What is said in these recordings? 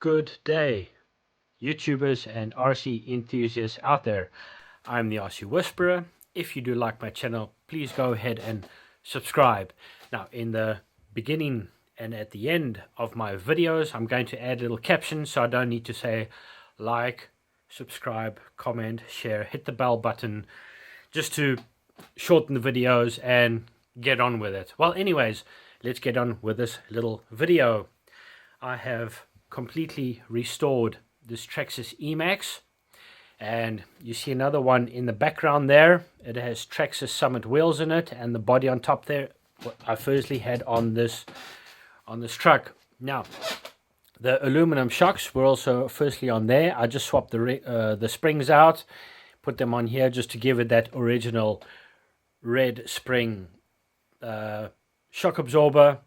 Good day, YouTubers and RC enthusiasts out there. I'm the RC Whisperer. If you do like my channel, please go ahead and subscribe. Now, in the beginning and at the end of my videos, I'm going to add a little caption so I don't need to say like, subscribe, comment, share, hit the bell button, just to shorten the videos and get on with it. Well, anyways, let's get on with this little video. I have completely restored this Traxxas Emaxx, and you see another one in the background there. It has Traxxas Summit wheels in it, and the body on top there what I firstly had on this truck. Now, the aluminum shocks were also firstly on there. I just swapped the springs out, put them on here just to give it that original red spring shock absorber,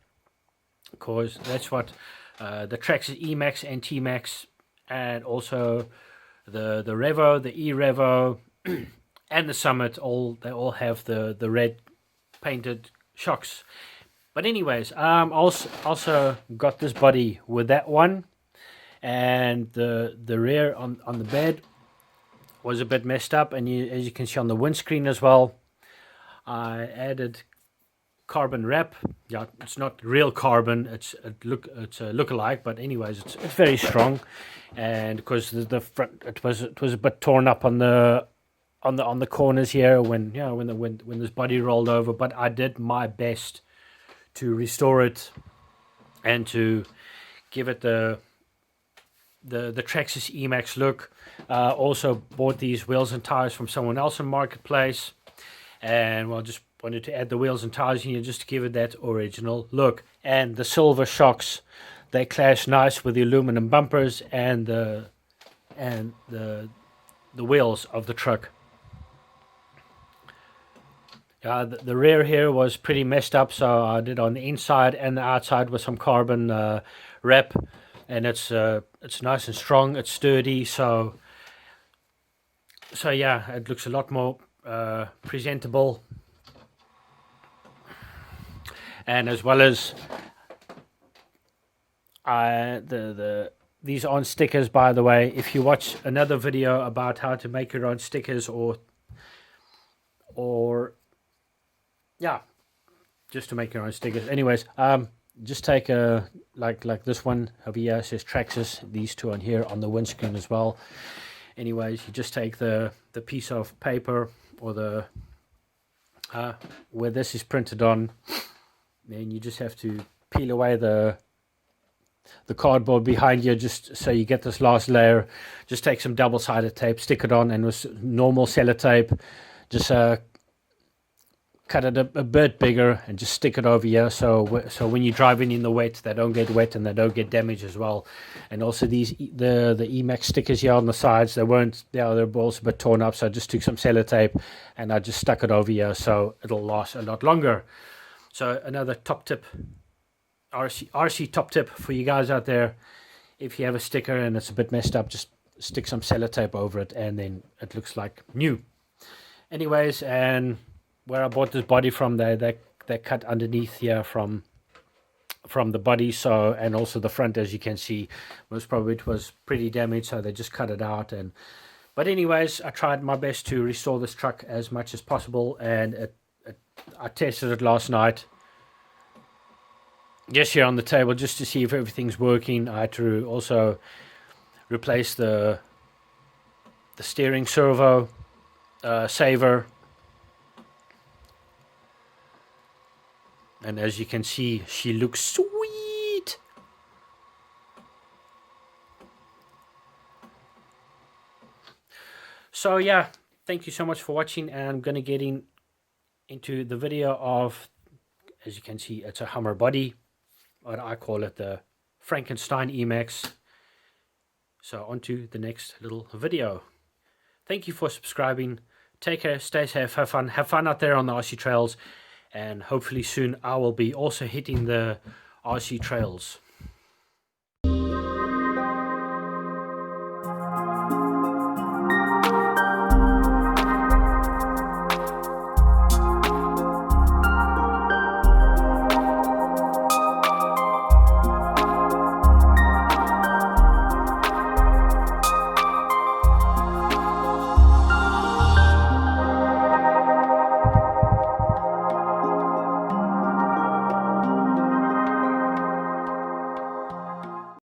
because that's what the Traxxas Emaxx and T-Max, and also the Revo, the E-Revo and the Summit, they all have the red painted shocks. But anyways, also got this body with that one, and the rear on the bed was a bit messed up, and as you can see on the windscreen as well, I added carbon wrap. Yeah, it's not real carbon, it's a look-alike, but anyways, it's very strong. And because the front, it was a bit torn up on the corners here when this body rolled over, but I did my best to restore it and to give it the Traxxas Emaxx look. Also bought these wheels and tires from someone else in Marketplace, and well, just wanted to add the wheels and tires here just to give it that original look. And the silver shocks, they clash nice with the aluminum bumpers and the wheels of the truck. The rear here was pretty messed up, so I did on the inside and the outside with some carbon wrap, and it's nice and strong, it's sturdy, so yeah, it looks a lot more presentable. And as well as these aren't stickers, by the way. If you watch another video about how to make your own stickers, or yeah, just to make your own stickers. Anyways, just take a like this one over here, says Traxxas. These two on here on the windscreen as well. Anyways, you just take the piece of paper, or the where this is printed on. Then you just have to peel away the cardboard behind you, just so you get this last layer. Just take some double-sided tape, stick it on, and with normal sellotape, just cut it a bit bigger and just stick it over here, so when you drive in the wet, they don't get wet and they don't get damaged as well. And also the Emaxx stickers here on the sides, they're also a bit torn up, so I just took some sellotape and I just stuck it over here so it'll last a lot longer. So another top tip, RC top tip for you guys out there: if you have a sticker and it's a bit messed up, just stick some sellotape over it and then it looks like new. Anyways, and where I bought this body from, they cut underneath here from the body, so, and also the front, as you can see, it was pretty damaged, so they just cut it out. But anyways, I tried my best to restore this truck as much as possible, and I tested it last night, just here on the table, just to see if everything's working. I had to also replace the steering servo saver, and as you can see, she looks sweet. So yeah, thank you so much for watching, and I'm gonna get into the video of, as you can see, it's a Hummer body, but I call it the Frankenstein Emaxx. So on to the next little video. Thank you for subscribing. Take care, stay safe, have fun out there on the RC trails, and hopefully soon I will be also hitting the RC trails.